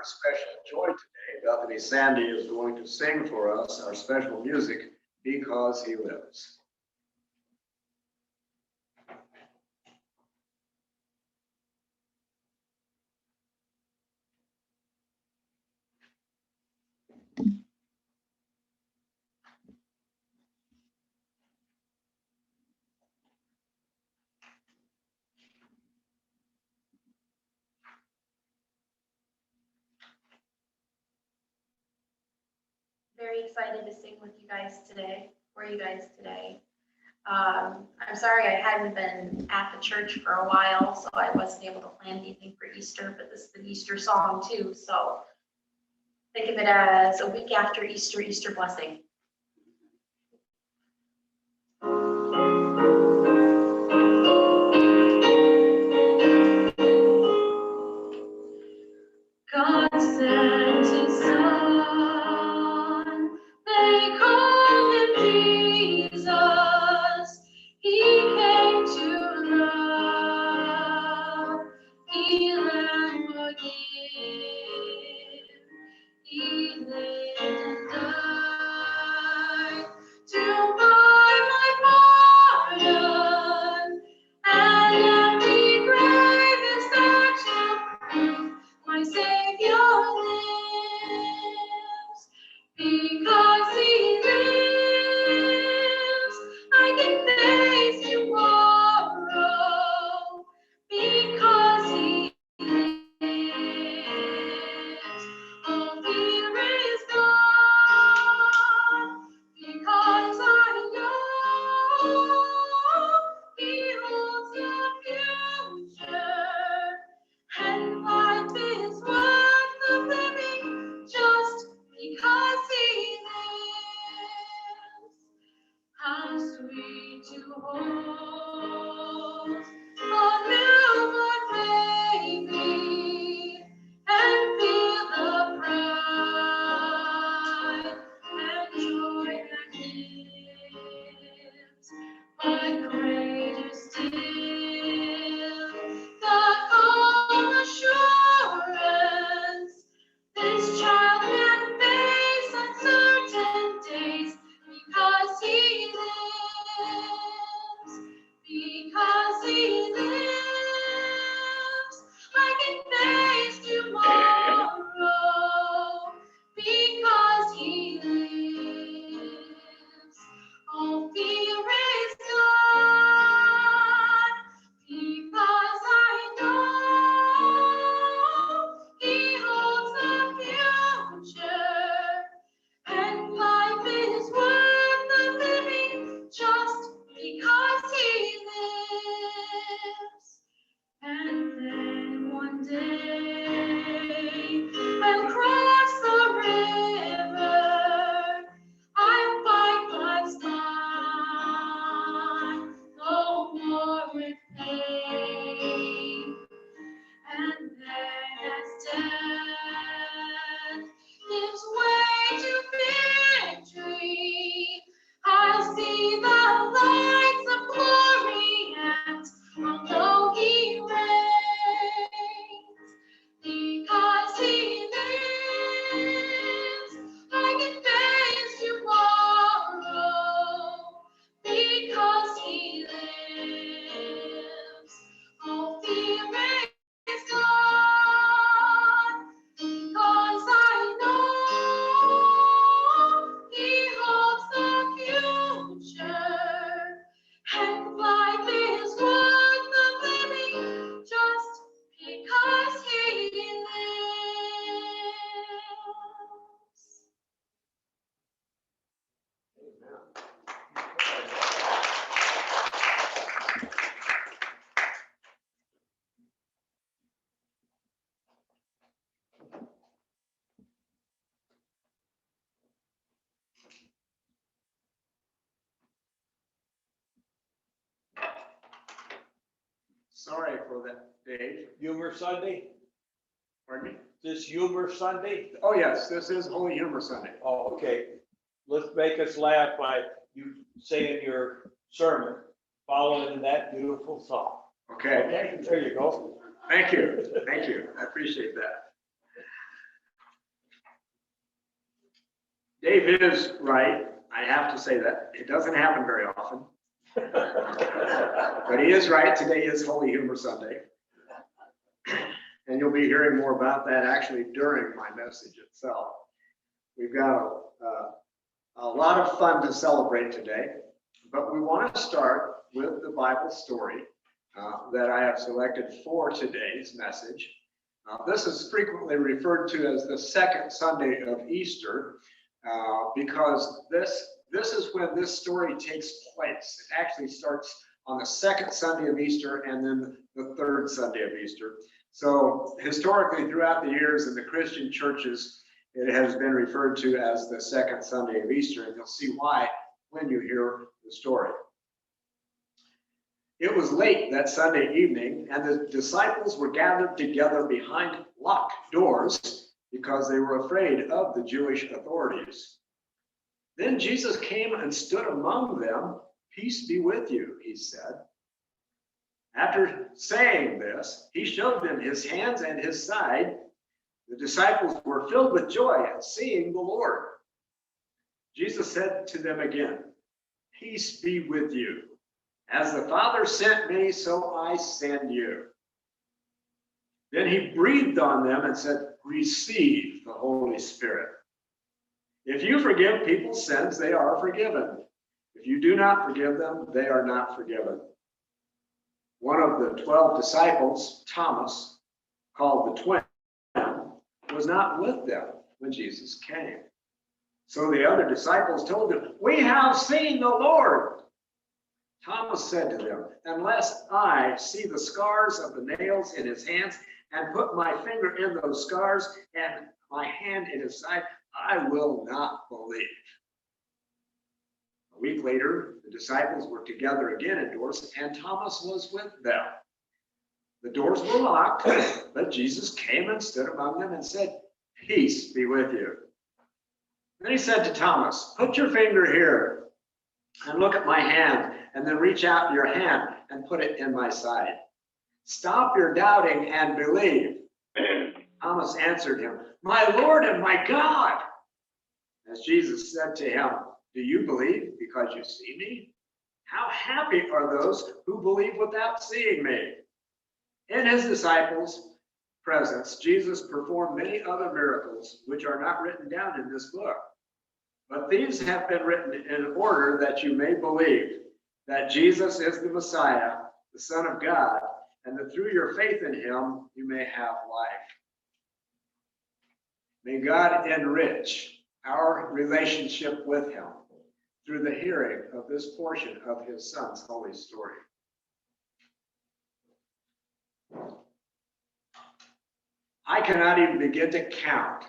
our special joy today. Bethany Sandy is going to sing for us our special music, Because He Lives. Very excited to sing with you guys today, for you guys today. I'm sorry I hadn't been at the church for a while, so I wasn't able to plan anything for Easter, but this is an Easter song too, so think of it as a week after Easter, Easter blessing. God sent His Son, they call Him Jesus. He came to love, heal and forgive. He lived and died to buy my pardon, and every grave is there to prove my Savior lives. Because He lives, I can face tomorrow. Because He lives, all fear is gone. Because I know He holds the future, and life is worth the living just because He lives. How sweet to hold a newborn baby and feel the pride and joy that gives. But greater still, the calm assurance this child can face uncertain days because He lives. Because He lives, I can face tomorrow. Because He lives, all fear is gone. Because I know He holds the future, and life is worth the living just because He lives. And then one day I'll cross the river, I'll fight life's fight, no more with pain. And then as death gives way to victory, I'll see the lights of glory, and I'll know He reigns. Because He lives, I can face tomorrow. Because He lives, all fear is gone. Because I know He holds the future, and life is worth the living just because He lives. Sorry for that, Dave. Humor Sunday? Pardon me? This Humor Sunday? Oh, yes, this is Holy Humor Sunday. Oh, okay. Let's make us laugh by you saying your sermon, following that beautiful song. Okay. Okay, there you go. Thank you. Thank you. I appreciate that. Dave is right. I have to say that. It doesn't happen very often. But he is right. Today is Holy Humor Sunday. And you'll be hearing more about that actually during my message itself. We've got a lot of fun to celebrate today, but we want to start with the Bible story that I have selected for today's message. This is frequently referred to as the second Sunday of Easter because this is when this story takes place. It actually starts on the second Sunday of Easter and then the third Sunday of Easter. So historically, throughout the years in the Christian churches, it has been referred to as the second Sunday of Easter, and you'll see why when you hear the story. It was late that Sunday evening, and the disciples were gathered together behind locked doors because they were afraid of the Jewish authorities. Then Jesus came and stood among them. "Peace be with you," he said. After saying this, he showed them his hands and his side. The disciples were filled with joy at seeing the Lord. Jesus said to them again, "Peace be with you. As the Father sent me, so I send you." Then he breathed on them and said, "Receive the Holy Spirit. If you forgive people's sins, they are forgiven. If you do not forgive them, they are not forgiven." One of the 12 disciples, Thomas, called the twin, was not with them when Jesus came. So the other disciples told him, "We have seen the Lord." Thomas said to them, "Unless I see the scars of the nails in his hands and put my finger in those scars and my hand in his side, I will not believe." A week later, the disciples were together again indoors, and Thomas was with them. The doors were locked, but Jesus came and stood among them and said, "Peace be with you." Then he said to Thomas, "Put your finger here and look at my hand, and then reach out your hand and put it in my side. Stop your doubting and believe." Thomas answered him, "My Lord and my God." As Jesus said to him, "Do you believe because you see me? How happy are those who believe without seeing me." In his disciples' presence, Jesus performed many other miracles which are not written down in this book. But these have been written in order that you may believe that Jesus is the Messiah, the Son of God, and that through your faith in him, you may have life. May God enrich our relationship with him through the hearing of this portion of his Son's holy story. I cannot even begin to count,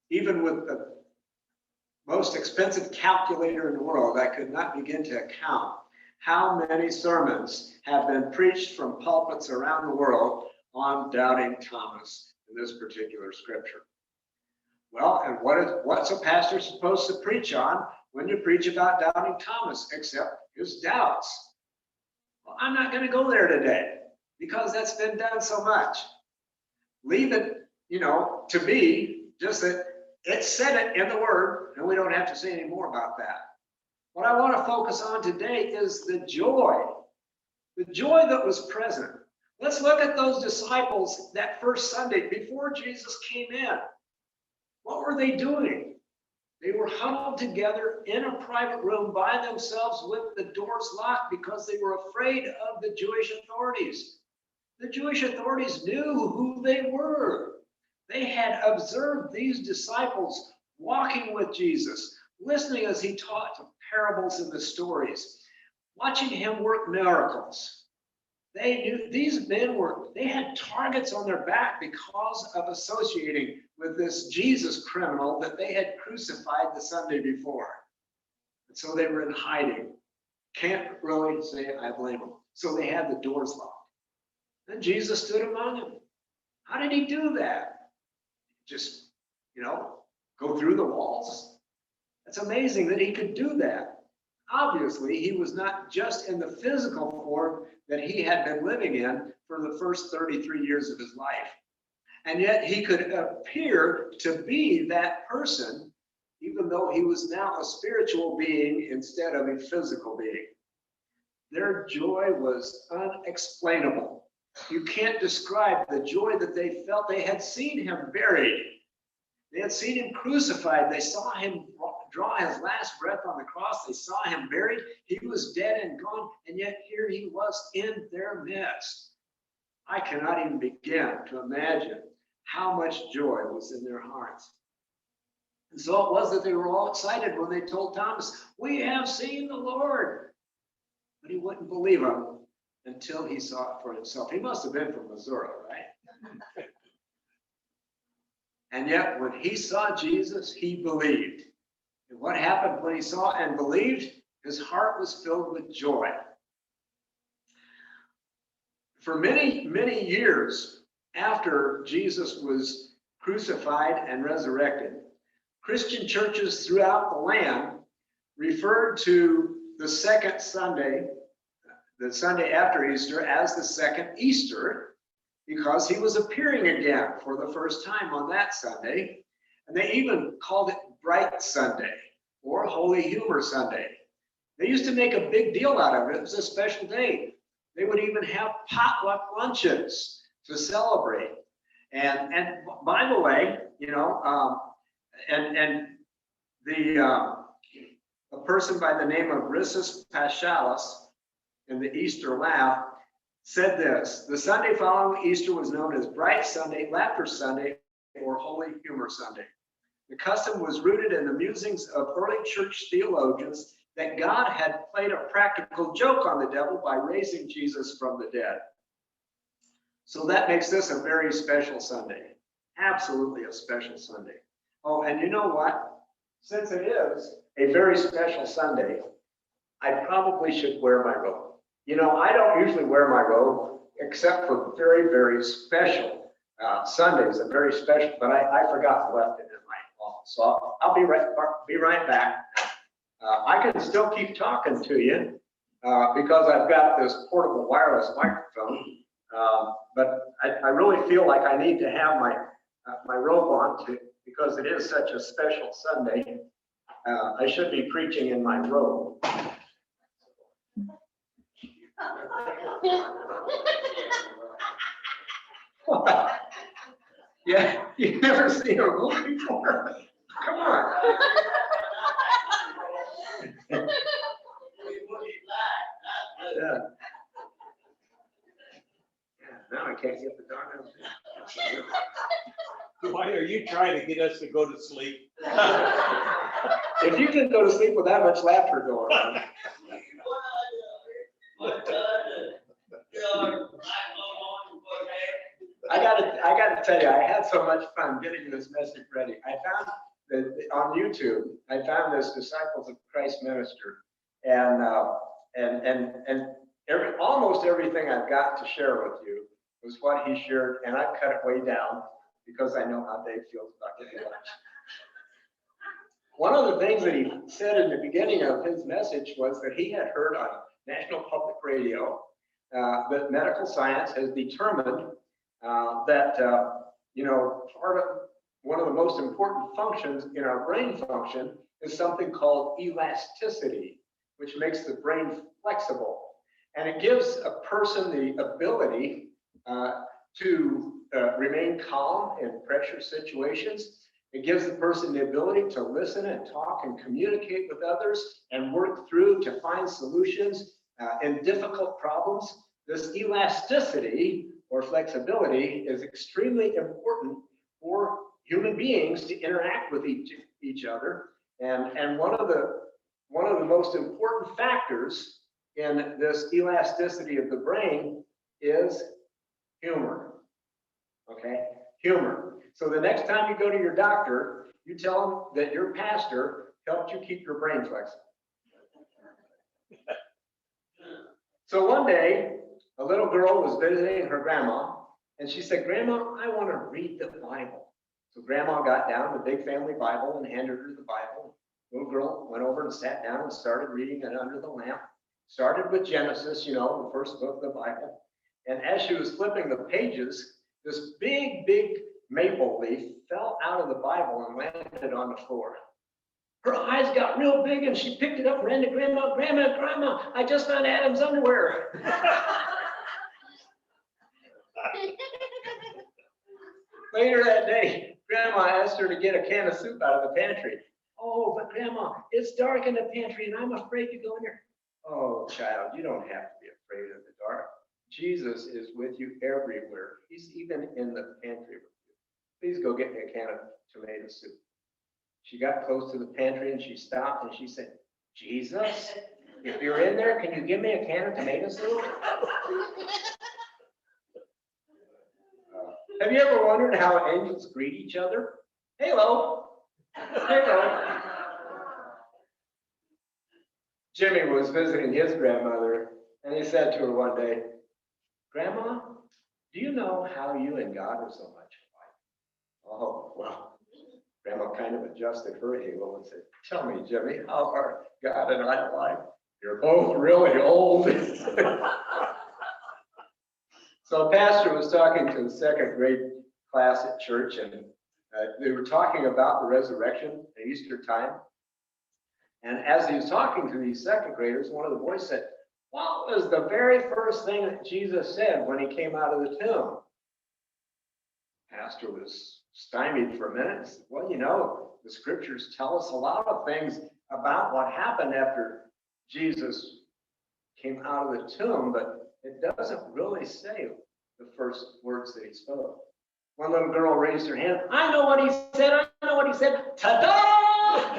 even with the most expensive calculator in the world, I could not begin to count how many sermons have been preached from pulpits around the world on doubting Thomas in this particular scripture. Well, and what's a pastor supposed to preach on when you preach about doubting Thomas, except his doubts? Well, I'm not going to go there today because that's been done so much. Leave it, to be just that it said it in the Word, and we don't have to say any more about that. What I want to focus on today is the joy that was present. Let's look at those disciples that first Sunday before Jesus came in. What were they doing? They were huddled together in a private room by themselves with the doors locked because they were afraid of the Jewish authorities. The Jewish authorities knew who they were. They had observed these disciples walking with Jesus, listening as he taught parables in the stories, watching him work miracles. They knew these men they had targets on their back because of associating with this Jesus criminal that they had crucified the Sunday before. And so they were in hiding. Can't really say I blame them. So they had the doors locked. Then Jesus stood among them. How did he do that? Just, go through the walls? It's amazing that he could do that. Obviously, he was not just in the physical form that he had been living in for the first 33 years of his life. And yet he could appear to be that person even though he was now a spiritual being instead of a physical being. Their joy was unexplainable. You can't describe the joy that they felt. They had seen him buried. They had seen him crucified. They saw him draw his last breath on the cross. They saw him buried. He was dead and gone, and yet here he was in their midst. I cannot even begin to imagine how much joy was in their hearts. And so it was that they were all excited when they told Thomas, "We have seen the Lord." But he wouldn't believe him until he saw it for himself. He must have been from Missouri, right? And yet when he saw Jesus, he believed. And what happened when he saw and believed? His heart was filled with joy. For many, many years after Jesus was crucified and resurrected, Christian churches throughout the land referred to the second Sunday, the Sunday after Easter, as the second Easter, because he was appearing again for the first time on that Sunday. And they even called it Bright Sunday or Holy Humor Sunday. They used to make a big deal out of it. It was a special day. They would even have potluck luncheons to celebrate. And by the way, you know, a person by the name of Rissus Paschalis in the Easter Laugh said this: the Sunday following Easter was known as Bright Sunday, Laughter Sunday, or Holy Humor Sunday. The custom was rooted in the musings of early church theologians that God had played a practical joke on the devil by raising Jesus from the dead. So that makes this a very special Sunday. Absolutely a special Sunday. Oh, and you know what? Since it is a very special Sunday, I probably should wear my robe. You know, I don't usually wear my robe except for very, very special Sundays, a very special, but I forgot to left it in my office. So I'll be right back. I can still keep talking to you because I've got this portable wireless microphone, but I really feel like I need to have my robe on because it is such a special Sunday. I should be preaching in my robe. Yeah, you've never seen a robe before? Come on. Yeah. Now I can't get the darn thing. Why are you trying to get us to go to sleep? If you can go to sleep with that much laughter going on. I gotta tell you, I had so much fun getting this message ready. I found that on YouTube, I found this Disciples of Christ minister, and almost everything I've got to share with you was what he shared, and I've cut it way down because I know how Dave feels about getting lunch. One of the things that he said in the beginning of his message was that he had heard on National Public Radio that medical science has determined that one of the most important functions in our brain function is something called elasticity, which makes the brain flexible. And it gives a person the ability to remain calm in pressure situations. It gives the person the ability to listen and talk and communicate with others and work through to find solutions in difficult problems. This elasticity or flexibility is extremely important for human beings to interact with each other. And one of the most important factors in this elasticity of the brain is humor. Okay, humor. So the next time you go to your doctor, you tell them that your pastor helped you keep your brain flexible. So one day, a little girl was visiting her grandma, and she said, "Grandma, I want to read the Bible." So grandma got down the big family Bible and handed her the Bible. Little girl went over and sat down and started reading it under the lamp. Started with Genesis, the first book of the Bible. And as she was flipping the pages, this big maple leaf fell out of the Bible and landed on the floor. her eyes got real big and she picked it up, ran to Grandma. Grandma, I just found Adam's underwear. Later that day, Grandma asked her to get a can of soup out of the pantry. Oh, but Grandma, it's dark in the pantry and I'm afraid to go in there. Oh, child, you don't have to be afraid of the dark. Jesus is with you everywhere. He's even in the pantry with you. Please go get me a can of tomato soup. She got close to the pantry and she stopped and she said, Jesus, if you're in there, can you give me a can of tomato soup? Have you ever wondered how angels greet each other? Hello. Hello. Jimmy was visiting his grandmother and he said to her one day, Grandma, do you know how you and God are so much alike? Oh, well. Grandma kind of adjusted her halo and said, tell me, Jimmy, how are God and I alike? You're both really old. So a pastor was talking to the second grade class at church, and they were talking about the resurrection at Easter time. And as he was talking to these second graders, one of the boys said, what was the very first thing that Jesus said when he came out of the tomb? Pastor was stymied for a minute and said, well, you know, the scriptures tell us a lot of things about what happened after Jesus came out of the tomb, but it doesn't really say the first words that he spoke. One little girl raised her hand. I know what he said. I know what he said. Ta-da!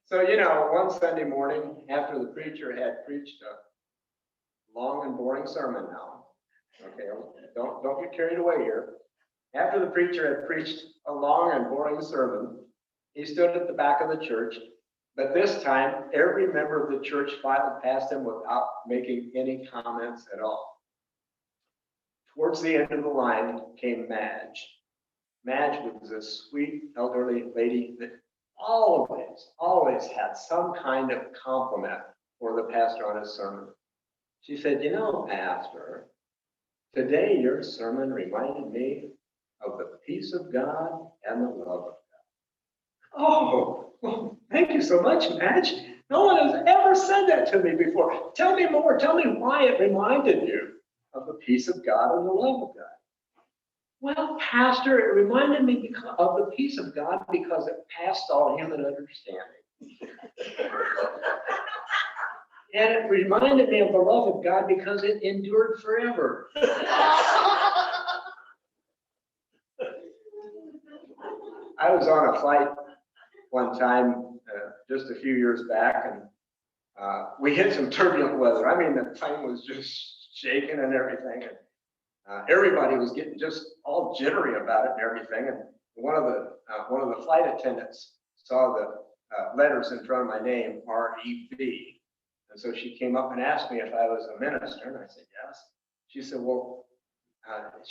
So, you know, one Sunday morning after the preacher had preached a long and boring sermon now. Okay, don't get carried away here. After the preacher had preached a long and boring sermon, he stood at the back of the church, but this time every member of the church filed past him without making any comments at all. Towards the end of the line came Madge. Madge was a sweet elderly lady that always had some kind of compliment for the pastor on his sermon. She said, you know, Pastor, today your sermon reminded me of the peace of God and the love of God. Oh, well, thank you so much, Madge. No one has ever said that to me before. Tell me more. Tell me why it reminded you of the peace of God and the love of God. Well, Pastor, it reminded me of the peace of God because it passed all human understanding. And it reminded me of the love of God because it endured forever. I was on a flight one time just a few years back, and we hit some turbulent weather. I mean, the plane was just shaking and everything, and everybody was getting just all jittery about it and everything. And one of the flight attendants saw the letters in front of my name, R-E-V. And so she came up and asked me if I was a minister, and I said, yes. She said, well,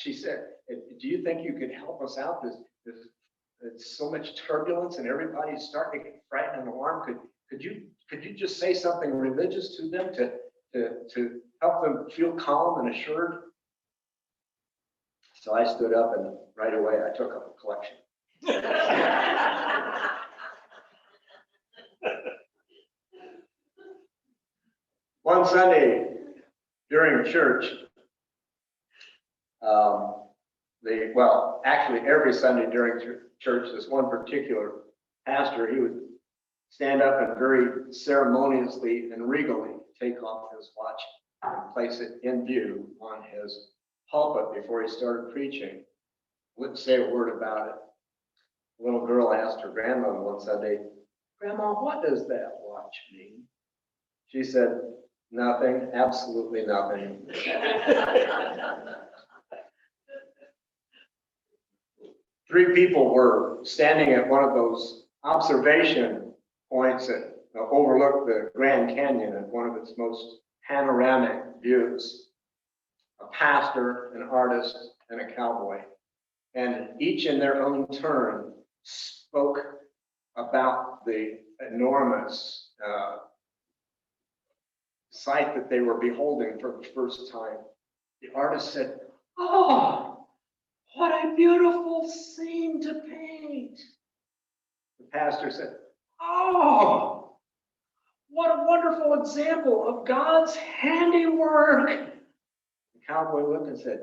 do you think you could help us out? There's so much turbulence and everybody's starting to get frightened and alarmed. Could you just say something religious to them to help them feel calm and assured? So I stood up and right away I took up a collection. One Sunday during church, actually every Sunday during church, this one particular pastor, he would stand up and very ceremoniously and regally take off his watch and place it in view on his pulpit before he started preaching. Wouldn't say a word about it. A little girl asked her grandmother one Sunday, Grandma, what does that watch mean? She said, nothing, absolutely nothing. Three people were standing at one of those observation points that overlook the Grand Canyon at one of its most panoramic views. A pastor, an artist, and a cowboy. And each in their own turn spoke about the enormous sight that they were beholding for the first time. The artist said, oh, what a beautiful scene to paint. The pastor said, Oh, what a wonderful example of God's handiwork. the cowboy looked and said,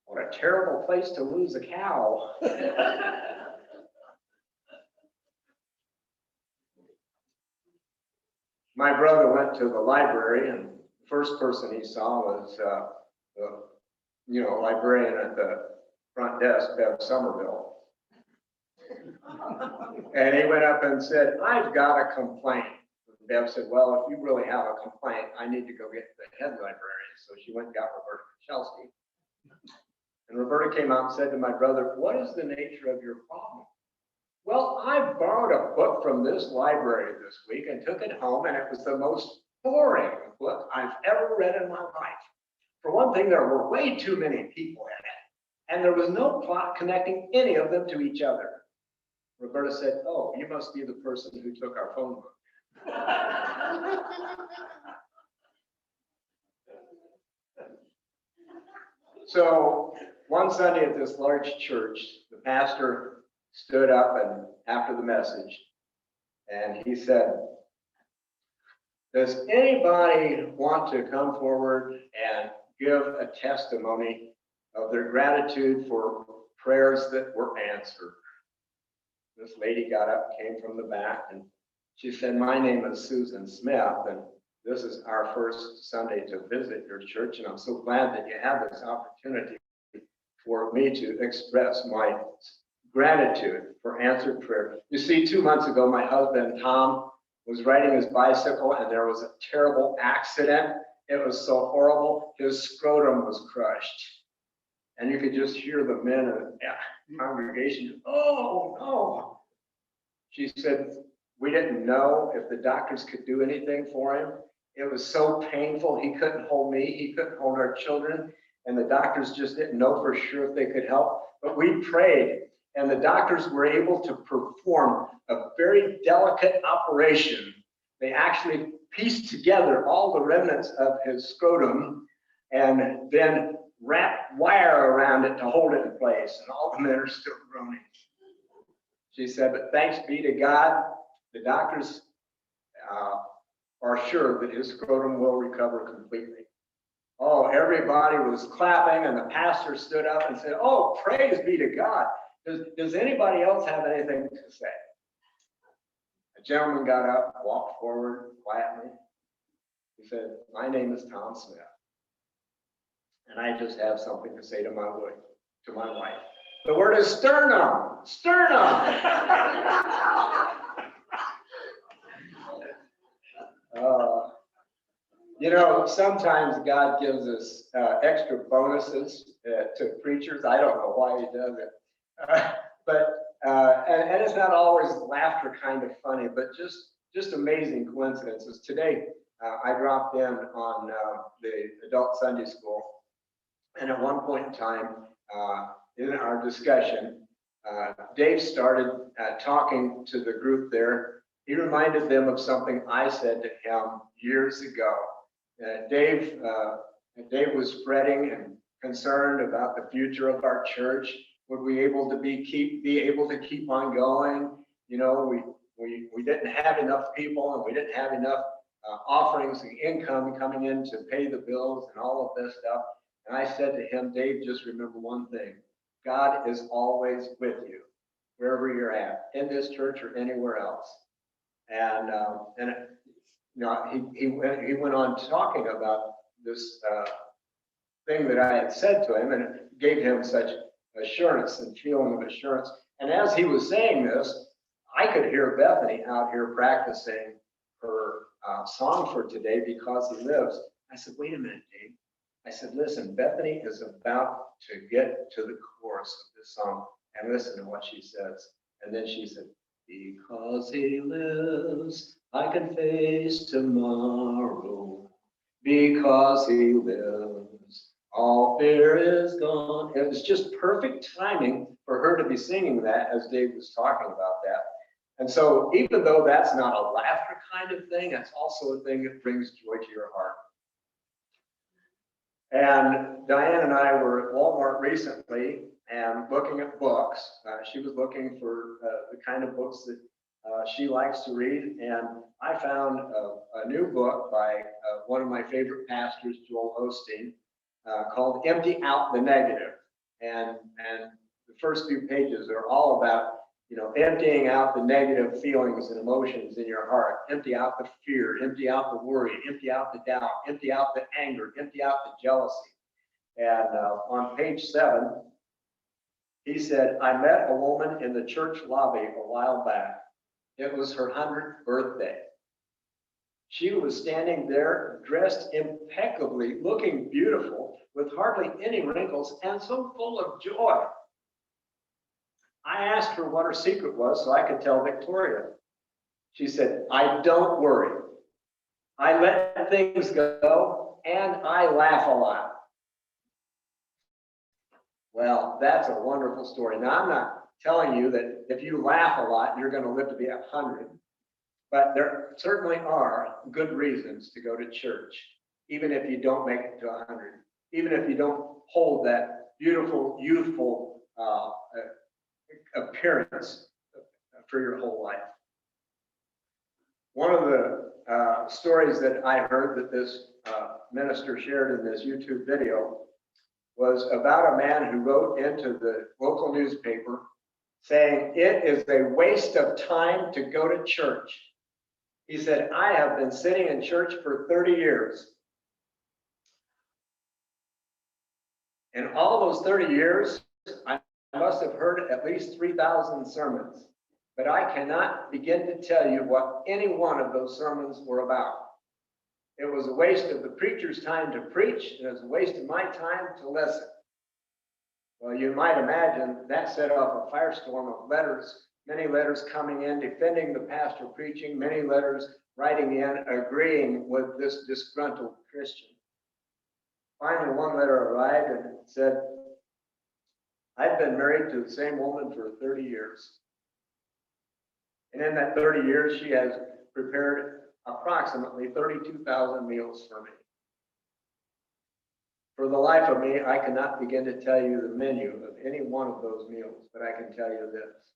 what a terrible place to lose a cow. My brother went to the library, and the first person he saw was the librarian at the front desk, Bev Somerville. And he went up and said, I've got a complaint. And Bev said, well, if you really have a complaint, I need to go get the head librarian. So she went and got Roberta Kachelski. And Roberta came out and said to my brother, what is the nature of your problem? Well, I borrowed a book from this library this week and took it home, and it was the most boring book I've ever read in my life. For one thing, there were way too many people in it, and there was no plot connecting any of them to each other. Roberta said, oh, you must be the person who took our phone book. So one Sunday at this large church, the pastor stood up and after the message, and he said, does anybody want to come forward and give a testimony of their gratitude for prayers that were answered? This lady got up, came from the back, and she said, my name is Susan Smith, and this is our first Sunday to visit your church, and I'm so glad that you have this opportunity for me to express my gratitude for answered prayer. You see, 2 months ago, my husband, Tom, was riding his bicycle, and there was a terrible accident. It was so horrible. His scrotum was crushed. And you could just hear the men in the congregation, oh, no. She said, we didn't know if the doctors could do anything for him. It was so painful. He couldn't hold me. He couldn't hold our children. And the doctors just didn't know for sure if they could help. But we prayed, and the doctors were able to perform a very delicate operation. They actually pieced together all the remnants of his scrotum and then wrapped wire around it to hold it in place. And all the men are still groaning. She said, but thanks be to God, the doctors are sure that his scrotum will recover completely. Oh, everybody was clapping, and the pastor stood up and said, oh, praise be to God. Does anybody else have anything to say? A gentleman got up, walked forward quietly. He said, my name is Tom Smith, and I just have something to say to my wife. The word is sternum, sternum. Sometimes God gives us extra bonuses to preachers. I don't know why he does it. And it's not always laughter kind of funny, but just amazing coincidences. Today, I dropped in on the adult Sunday school, and at one point in time in our discussion, Dave started talking to the group there. He reminded them of something I said to him years ago. Dave was fretting and concerned about the future of our church. Would we be able to keep on going? We didn't have enough people, and we didn't have enough offerings and income coming in to pay the bills and all of this stuff. And I said to him, Dave, just remember one thing. God is always with you, wherever you're at, in this church or anywhere else. And he went on talking about this thing that I had said to him, and it gave him such assurance and feeling of assurance. And as he was saying this, I could hear Bethany out here practicing her song for today, Because He Lives. I said, wait a minute, Dave. I said, listen, Bethany is about to get to the chorus of this song, and listen to what she says. And then she said, because he lives, I can face tomorrow. Because he lives, all fear is gone. It was just perfect timing for her to be singing that as Dave was talking about that. And so even though that's not a laughter kind of thing, it's also a thing that brings joy to your heart. And Diane and I were at Walmart recently, and looking at books. She was looking for the kind of books that she likes to read. And I found a new book by one of my favorite pastors, Joel Osteen, called Empty Out the Negative. And the first few pages are all about, emptying out the negative feelings and emotions in your heart. Empty out the fear, empty out the worry, empty out the doubt, empty out the anger, empty out the jealousy. And on page 7, he said, I met a woman in the church lobby a while back. It was her 100th birthday. She was standing there dressed impeccably, looking beautiful, with hardly any wrinkles, and so full of joy. I asked her what her secret was so I could tell Victoria. She said, I don't worry. I let things go and I laugh a lot. Well, that's a wonderful story. Now, I'm not telling you that if you laugh a lot, you're going to live to be 100. But there certainly are good reasons to go to church, even if you don't make it to 100, even if you don't hold that beautiful, youthful appearance for your whole life. One of the stories that I heard that this minister shared in this YouTube video was about a man who wrote into the local newspaper saying, it is a waste of time to go to church. He said, I have been sitting in church for 30 years. In all those 30 years, I must have heard at least 3,000 sermons, but I cannot begin to tell you what any one of those sermons were about. It was a waste of the preacher's time to preach, and it was a waste of my time to listen. Well, you might imagine that set off a firestorm of letters, many letters coming in defending the pastor preaching, many letters writing in agreeing with this disgruntled Christian. Finally, one letter arrived and it said, I've been married to the same woman for 30 years. And in that 30 years, she has prepared approximately 32,000 meals for me. For the life of me, I cannot begin to tell you the menu of any one of those meals, but I can tell you this.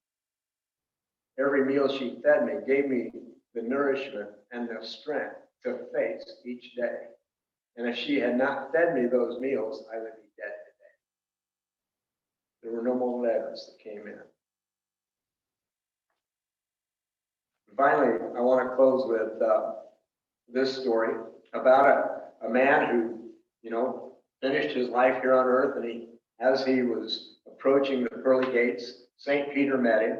Every meal she fed me gave me the nourishment and the strength to face each day. And if she had not fed me those meals, I would be dead today. There were no more letters that came in. Finally, I want to close with this story about a man who, finished his life here on earth, and as he was approaching the pearly gates, St. Peter met him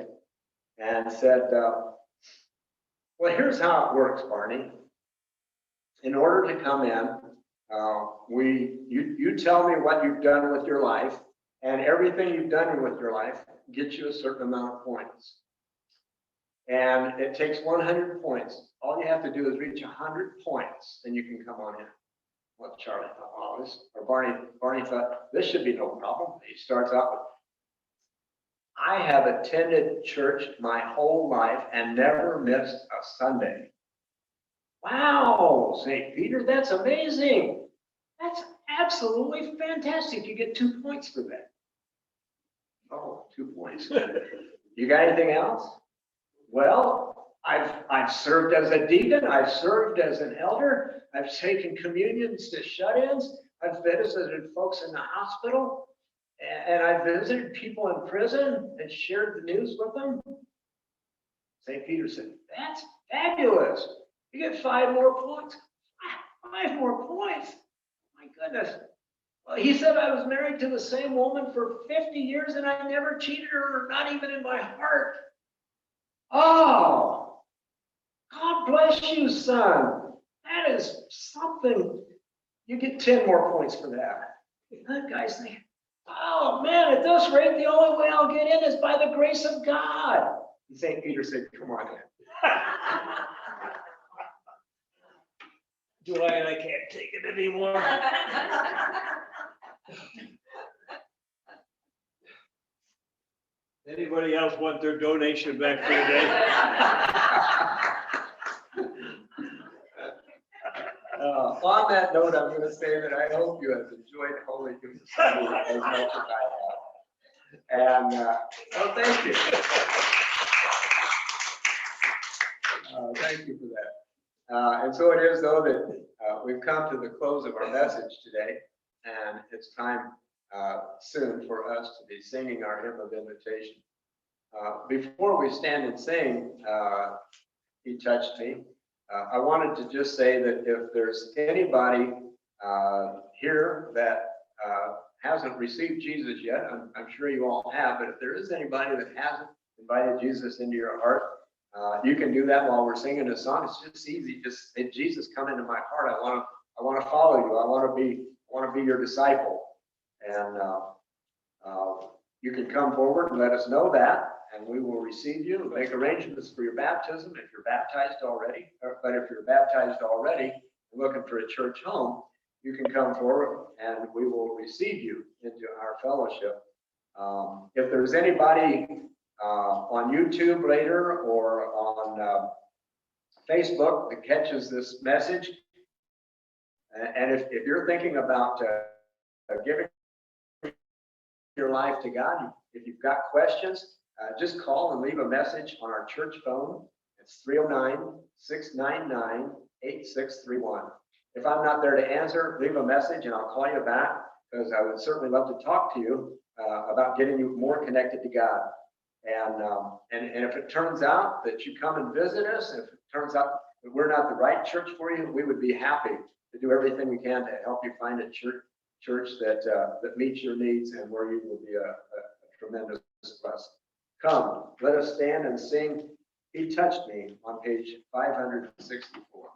and said, well, here's how it works, Barney. In order to come in, you tell me what you've done with your life, and everything you've done with your life gets you a certain amount of points. And it takes 100 points. All you have to do is reach 100 points, and you can come on in. Well, Charlie thought, oh, Barney thought, this should be no problem. He starts out with, I have attended church my whole life and never missed a Sunday. Wow, St. Peter, that's amazing. That's absolutely fantastic. You get 2 points for that. Oh, 2 points. You got anything else? Well, I've served as a deacon. I've served as an elder. I've taken communions to shut-ins. I've visited folks in the hospital. And I've visited people in prison and shared the news with them. St. Peter said, that's fabulous. You get 5 more points. 5 more points. My goodness. Well, he said, I was married to the same woman for 50 years and I never cheated her, not even in my heart. Oh, God bless you, son. That is something. You get 10 more points for that. That guy's thinking, oh man, at this rate, the only way I'll get in is by the grace of God. And St. Peter said, come on in. Joanne, I can't take it anymore. Anybody else want their donation back for the day? On that note, I'm going to say that I hope you have enjoyed Holy Communion as much as I have. And, well, thank you. Thank you for that. And so it is, though, that we've come to the close of our message today, and it's time soon for us to be singing our hymn of invitation. Before we stand and sing, He Touched Me, I wanted to just say that if there's anybody here that hasn't received Jesus yet, I'm sure you all have, but if there is anybody that hasn't invited Jesus into your heart, you can do that while we're singing a song. It's just easy. Just say, Jesus, come into my heart. I want to follow you. I want to be your disciple. And you can come forward and let us know that, and we will receive you, make arrangements for your baptism if you're baptized already. But if you're baptized already and looking for a church home, you can come forward and we will receive you into our fellowship. If there's anybody on YouTube later or on Facebook that catches this message, and if you're thinking about giving your life to God, if you've got questions, just call and leave a message on our church phone. It's 309-699-8631. If I'm not there to answer, leave a message and I'll call you back, because I would certainly love to talk to you about getting you more connected to God. And if it turns out that you come and visit us, if it turns out that we're not the right church for you, we would be happy to do everything we can to help you find a church that meets your needs and where you will be a tremendous blessing. Come, let us stand and sing He Touched Me on page 564.